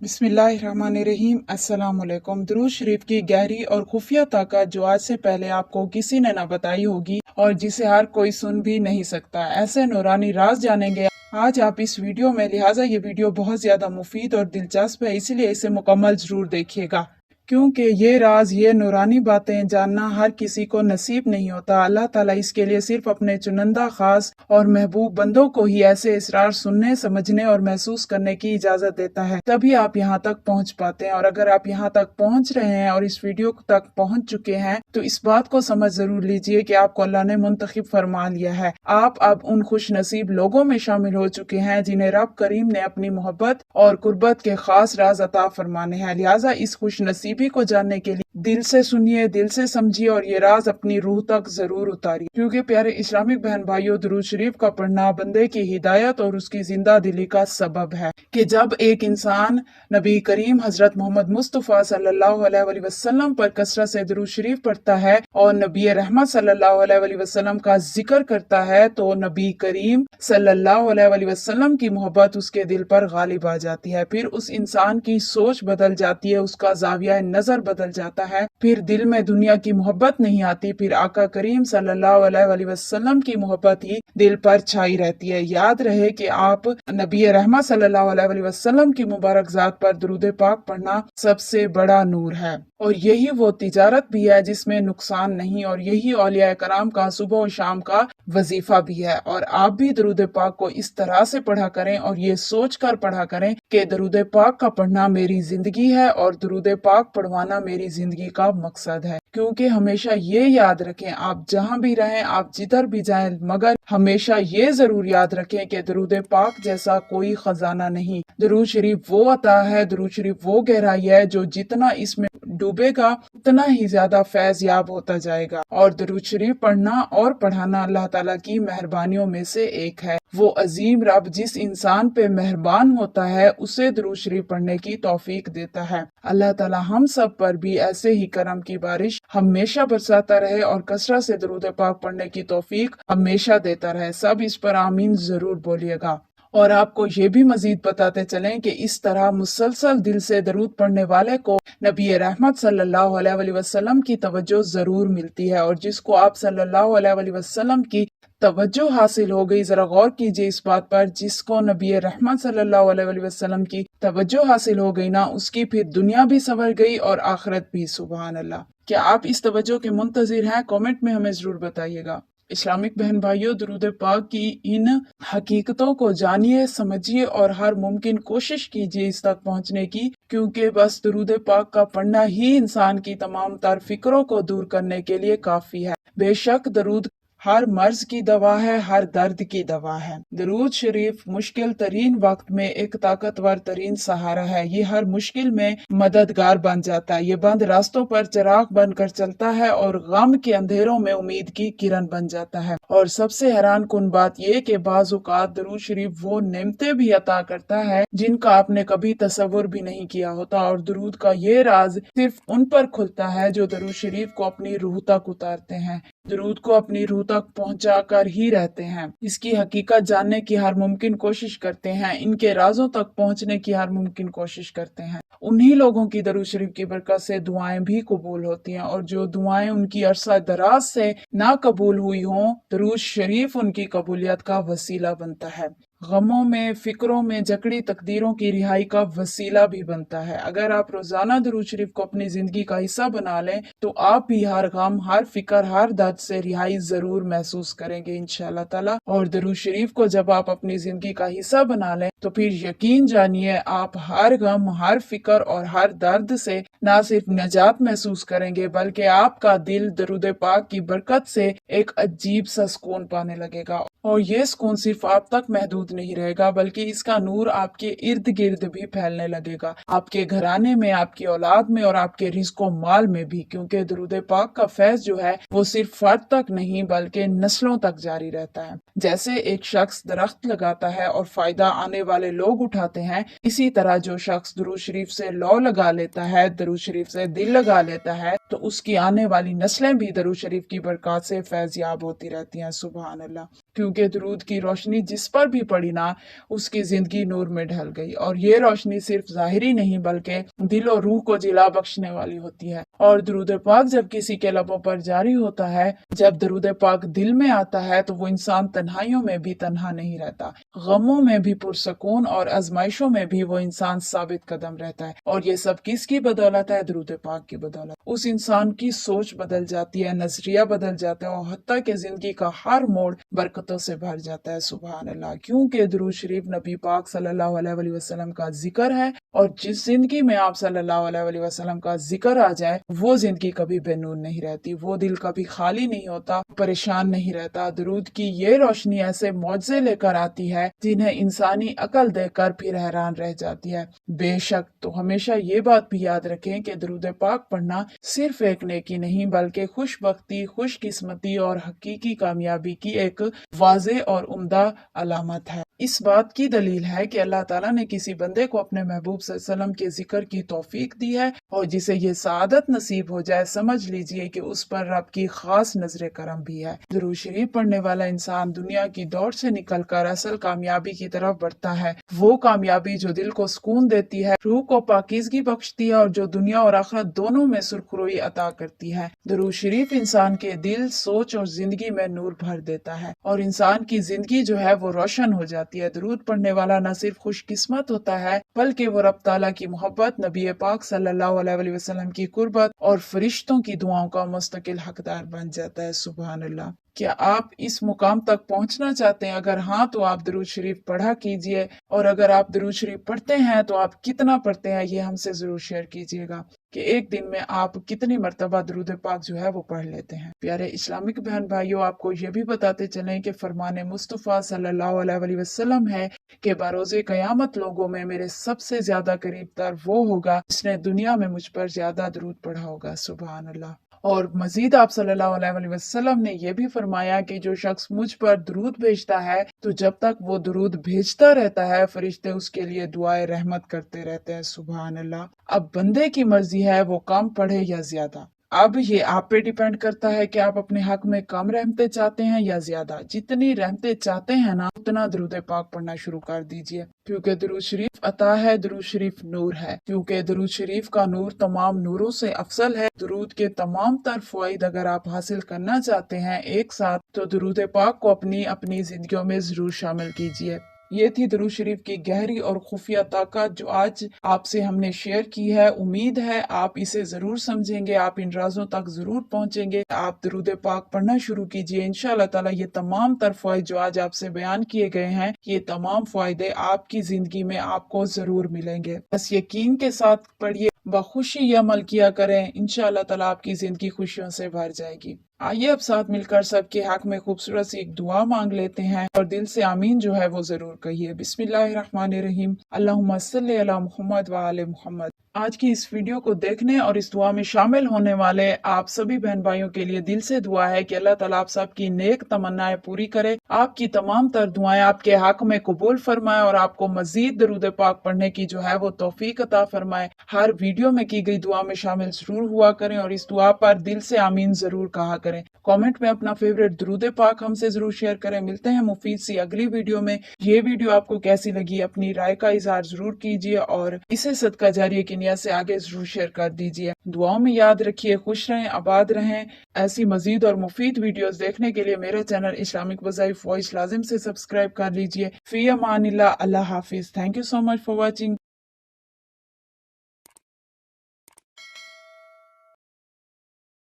बिस्मिल्लाहिर्रहमानिर्रहीम। अस्सलाम वालेकुम। दुरूद शरीफ की गहरी और खुफिया ताकत जो आज से पहले आपको किसी ने न बताई होगी और जिसे हर कोई सुन भी नहीं सकता, ऐसे नूरानी राज जानेंगे आज आप इस वीडियो में। लिहाजा ये वीडियो बहुत ज्यादा मुफीद और दिलचस्प है, इसीलिए इसे मुकम्मल जरूर देखिएगा, क्योंकि ये राज, ये नूरानी बातें जानना हर किसी को नसीब नहीं होता। अल्लाह ताला इसके लिए सिर्फ अपने चुनिंदा, खास और महबूब बंदों को ही ऐसे इसरार सुनने, समझने और महसूस करने की इजाजत देता है, तभी आप यहाँ तक पहुँच पाते हैं। और अगर आप यहाँ तक पहुँच रहे हैं और इस वीडियो तक पहुँच चुके हैं तो इस बात को समझ जरूर लीजिए कि आपको अल्लाह ने मुंतखब फरमा लिया है। आप अब उन खुश नसीब लोगों में शामिल हो चुके हैं जिन्हें रब करीम ने अपनी मोहब्बत और कुर्बत के खास राज अता फरमाने हैं। लिहाजा इस खुश नसीबी को जानने के लिए दिल से सुनिए, दिल से समझिए और ये राज अपनी रूह तक जरूर उतारिए, क्योंकि प्यारे इस्लामिक बहन भाइयों, दुरूद शरीफ का पढ़ना बंदे की हिदायत और उसकी जिंदा दिली का सबब है कि जब एक इंसान नबी करीम हजरत मोहम्मद मुस्तफ़ा सल्लल्लाहु अलैहि वसल्लम पर कसरत से दुरूद शरीफ पढ़ता है और नबी रहमत सल्लल्लाहु अलैहि वसल्लम का जिक्र करता है, तो नबी करीम सल्लल्लाहु अलैहि वसल्लम की मोहब्बत उसके दिल पर गालिब आ जाती है। फिर उस इंसान की सोच बदल जाती है, उसका जाविया नजर बदल जाता है, फिर दिल में दुनिया की मोहब्बत नहीं आती, फिर आका करीम सल्लल्लाहु अलैहि वसल्लम की मोहब्बत ही दिल पर छाई रहती है। याद रहे कि आप नबी रहमत सल्लल्लाहु अलैहि वसल्लम की मुबारक जात पर दुरूद पाक पढ़ना सबसे बड़ा नूर है, और यही वो तिजारत भी है जिसमें नुकसान नहीं, और यही औलिया कराम का सुबह और शाम का वजीफा भी है। और आप भी दरूद पाक को इस तरह से पढ़ा करें और ये सोच कर पढ़ा करें कि दरूद पाक का पढ़ना मेरी जिंदगी है और दरूद पाक पढ़वाना मेरी जिंदगी का मकसद है। क्योंकि हमेशा ये याद रखें, आप जहाँ भी रहें, आप जिधर भी जाएं, मगर हमेशा ये जरूर याद रखें कि दरूद पाक जैसा कोई खजाना नहीं। दरूद शरीफ वो अता है, दरूद शरीफ वो गहराई है जो जितना इसमें डूबेगा उतना ही ज्यादा फैज याब होता जाएगा। और दरूद शरीफ पढ़ना और पढ़ाना अल्लाह ताला की मेहरबानियों में से एक है। वो अजीम रब जिस इंसान पे मेहरबान होता है उसे दरूद शरीफ पढ़ने की तौफीक देता है। अल्लाह ताला हम सब पर भी ऐसे ही करम की बारिश हमेशा बरसाता रहे और कसरत से दरूद पाक पढ़ने की तौफीक हमेशा देता रहे। सब इस पर आमीन जरूर बोलिएगा। और आपको ये भी मजीद बताते चलें कि इस तरह मुसलसल दिल से दरूद पढ़ने वाले को नबी रहमत सल्लल्लाहु अलैहि वसल्लम की तवज्जो जरूर मिलती है, और जिसको आप सल्लल्लाहु अलैहि वसल्लम की तवज्जो हासिल हो गई, जरा गौर कीजिए इस बात पर, जिसको नबी रहमत सल्लल्लाहु अलैहि वसल्लम की तवज्जो हासिल हो गई ना, उसकी फिर दुनिया भी संवर गई और आखिरत भी। सुभान अल्लाह। क्या आप इस तवज्जो के मुंतजिर हैं? कमेंट में हमें जरूर बताइएगा। इस्लामिक बहन भाइयों, दुरूद पाक की इन हकीकतों को जानिए, समझिए और हर मुमकिन कोशिश कीजिए इस तक पहुंचने की, क्योंकि बस दुरूद पाक का पढ़ना ही इंसान की तमाम तर फिक्रों को दूर करने के लिए काफी है। बेशक दरूद हर मर्ज की दवा है, हर दर्द की दवा है। दरूद शरीफ मुश्किल तरीन वक्त में एक ताकतवर तरीन सहारा है। ये हर मुश्किल में मददगार बन जाता है। ये बंद रास्तों पर चिराग बनकर चलता है और गम के अंधेरों में उम्मीद की किरण बन जाता है। और सबसे हैरान कुन बात ये कि बाज़ औक़ात दरूद शरीफ वो नेमतें भी अता करता है जिनका आपने कभी तसव्वुर भी नहीं किया होता। और दरूद का ये राज सिर्फ उन पर खुलता है जो दरूद शरीफ को अपनी रूह तक उतारते हैं, दरूद को अपनी रूह तक पहुंचा कर ही रहते हैं, इसकी हकीकत जानने की हर मुमकिन कोशिश करते हैं, इनके राजों तक पहुंचने की हर मुमकिन कोशिश करते हैं। उन्हीं लोगों की दरूद शरीफ की बरकत से दुआएं भी कबूल होती हैं, और जो दुआएं उनकी अरसा दराज से ना कबूल हुई हों, दरूद शरीफ उनकी कबूलियत का वसीला बनता है। गमों में, फिक्रों में जकड़ी तकदीरों की रिहाई का वसीला भी बनता है। अगर आप रोजाना दरूद शरीफ को अपनी जिंदगी का हिस्सा बना लें तो आप भी हर गम, हर फिक्र, हर दर्द से रिहाई जरूर महसूस करेंगे इंशाअल्लाह ताला। और दरूद शरीफ को जब आप अपनी जिंदगी का हिस्सा बना लें तो फिर यकीन जानिए आप हर गम, हर फिक्र और हर दर्द से न सिर्फ निजात महसूस करेंगे, बल्कि आपका दिल दरूद पाक की बरकत से एक अजीब सा सुकून पाने लगेगा। और ये सुकून सिर्फ आप तक महदूद नहीं रहेगा, बल्कि इसका नूर आपके इर्द गिर्द भी फैलने लगेगा, आपके घराने में, आपकी औलाद में और आपके रिज़्क़ो माल में भी। क्योंकि दरूद पाक का फैज जो है वो सिर्फ फर्द तक नहीं बल्कि नस्लों तक जारी रहता है। جیسے ایک شخص درخت لگاتا ہے اور فائدہ آنے والے لوگ اٹھاتے ہیں، اسی طرح جو شخص درود شریف سے لو لگا لیتا ہے، درود شریف سے دل لگا لیتا ہے، تو اس کی آنے والی نسلیں بھی درود شریف کی برکات سے فیض یاب ہوتی رہتی ہیں۔ سبحان اللہ، کیونکہ درود کی روشنی جس پر بھی پڑی نا، اس کی زندگی نور میں ڈھل گئی، اور یہ روشنی صرف ظاہری نہیں بلکہ دل اور روح کو جلا بخشنے والی ہوتی ہے۔ اور درود پاک جب کسی کے لبوں پر جاری ہوتا ہے، جب درود پاک دل میں آتا ہے، تو وہ انسان تنہائیوں میں بھی تنہا نہیں رہتا، غموں میں بھی پرسکون اور آزمائشوں میں بھی وہ انسان ثابت قدم رہتا ہے۔ اور یہ سب کس کی بدولت ہے؟ درود پاک کی بدولت۔ اس انسان کی سوچ بدل جاتی ہے، نظریہ بدل جاتا ہے، اور حتیٰ کہ زندگی کا ہر موڑ برکتوں سے بھر جاتا ہے۔ سبحان اللہ، کیونکہ درود شریف نبی پاک صلی اللہ علیہ وآلہ وسلم کا ذکر ہے، اور جس زندگی میں آپ صلی اللہ علیہ وآلہ وسلم کا ذکر آ جائے، وہ زندگی کبھی بے نور نہیں رہتی، وہ دل کبھی خالی نہیں ہوتا، پریشان نہیں رہتا۔ درود کی یہ روشنی ایسے معجزے لے کر آتی ہے جنہیں انسانی عقل دیکھ کر پھر حیران رہ جاتی ہے۔ بے شک، تو ہمیشہ یہ بات بھی یاد رکھیں کہ درود پاک پڑھنا صرف ایک نیکی نہیں بلکہ خوش بختی، خوش قسمتی اور حقیقی کامیابی کی ایک واضح اور عمدہ علامت ہے۔ اس بات کی دلیل ہے کہ اللہ تعالیٰ نے کسی بندے کو اپنے محبوب صلی اللہ علیہ وسلم کے ذکر کی توفیق دی ہے، اور جسے یہ سعادت نصیب ہو جائے، سمجھ لیجئے کہ اس پر رب کی خاص نظر کرم بھی ہے۔ درود شریف پڑھنے والا انسان دنیا کی دوڑ سے نکل کر اصل کامیابی کی طرف بڑھتا ہے، وہ کامیابی جو دل کو سکون دیتی ہے، روح کو پاکیزگی بخشتی ہے، اور جو دنیا اور آخرت دونوں میں سرخروئی عطا کرتی ہے۔ درود شریف انسان کے دل، سوچ اور زندگی میں نور بھر دیتا ہے، اور انسان کی زندگی جو ہے وہ روشن ہو جاتی ہے۔ درود پڑھنے والا نہ صرف خوش قسمت ہوتا ہے بلکہ وہ رب تعالیٰ کی محبت، نبی پاک صلی اللہ علیہ وآلہ وسلم کی قربت اور فرشتوں کی دعاؤں کا مستقل حقدار بن جاتا ہے۔ سبحان اللہ۔ کیا آپ اس مقام تک پہنچنا چاہتے ہیں؟ اگر ہاں تو آپ درود شریف پڑھا کیجئے، اور اگر آپ درود شریف پڑھتے ہیں تو آپ کتنا پڑھتے ہیں یہ ہم سے ضرور شیئر کیجئے گا، کہ ایک دن میں آپ کتنی مرتبہ درود پاک جو ہے وہ پڑھ لیتے ہیں۔ پیارے اسلامک بہن بھائیوں، آپ کو یہ بھی بتاتے چلیں کہ فرمان مصطفیٰ صلی اللہ علیہ وآلہ وسلم ہے کہ بروز قیامت لوگوں میں میرے سب سے زیادہ قریب تر وہ ہوگا جس نے دنیا میں مجھ پر زیادہ درود پڑھا ہوگا۔ سبحان اللہ۔ اور مزید آپ صلی اللہ علیہ وآلہ وسلم نے یہ بھی فرمایا کہ جو شخص مجھ پر درود بھیجتا ہے تو جب تک وہ درود بھیجتا رہتا ہے، فرشتے اس کے لیے دعائے رحمت کرتے رہتے ہیں۔ سبحان اللہ۔ اب بندے کی مرضی ہے وہ کم پڑھے یا زیادہ، اب یہ آپ پہ ڈیپینڈ کرتا ہے کہ آپ اپنے حق میں کم رحمتیں چاہتے ہیں یا زیادہ۔ جتنی رحمتیں چاہتے ہیں نا، اتنا درود پاک پڑھنا شروع کر دیجئے، کیونکہ درود شریف عطا ہے، درود شریف نور ہے، کیونکہ درود شریف کا نور تمام نوروں سے افضل ہے۔ درود کے تمام تر فوائد اگر آپ حاصل کرنا چاہتے ہیں ایک ساتھ، تو درود پاک کو اپنی زندگیوں میں ضرور شامل کیجئے۔ یہ تھی درود شریف کی گہری اور خفیہ طاقت جو آج آپ سے ہم نے شیئر کی ہے۔ امید ہے آپ اسے ضرور سمجھیں گے، آپ ان رازوں تک ضرور پہنچیں گے۔ آپ درود پاک پڑھنا شروع کیجئے، انشاءاللہ تعالی یہ تمام تر فوائد جو آج آپ سے بیان کیے گئے ہیں، یہ تمام فائدے آپ کی زندگی میں آپ کو ضرور ملیں گے۔ بس یقین کے ساتھ پڑھیے، بخوشی یہ عمل کیا کریں، انشاءاللہ تعالی آپ کی زندگی خوشیوں سے بھر جائے گی۔ آئیے اب ساتھ مل کر سب کے حق میں خوبصورت سی ایک دعا مانگ لیتے ہیں، اور دل سے آمین جو ہے وہ ضرور کہیے۔ بسم اللہ الرحمن الرحیم، اللہم صلی علی محمد وآل محمد۔ آج کی اس ویڈیو کو دیکھنے اور اس دعا میں شامل ہونے والے آپ سبھی بہن بھائیوں کے لیے دل سے دعا ہے کہ اللہ تعالیٰ آپ سب کی نیک تمنائیں پوری کرے، آپ کی تمام تر دعائیں آپ کے حق میں قبول فرمائے، اور آپ کو مزید درود پاک پڑھنے کی جو ہے وہ توفیق عطا فرمائے۔ ہر ویڈیو میں کی گئی دعا میں شامل ضرور ہوا کریں، اور اس دعا پر دل سے آمین ضرور کہا کریں۔ کامنٹ میں اپنا فیوریٹ درود پاک ہم سے ضرور شیئر کریں۔ ملتے ہیں مفید سی اگلی ویڈیو میں۔ یہ ویڈیو آپ کو کیسی لگی اپنی رائے کا اظہار ضرور کیجیے، اور اسے صدقہ جاریہ کی نیت سے آگے ضرور شیئر کر دیجیے۔ دعاؤں میں یاد رکھیے، خوش رہیں، آباد رہیں۔ ایسی مزید اور مفید ویڈیوز دیکھنے کے لیے میرا چینل اسلامک وظائف وائس لازم سے سبسکرائب کر لیجیے۔ فی امان اللہ، اللہ حافظ۔ Thank you so much for watching.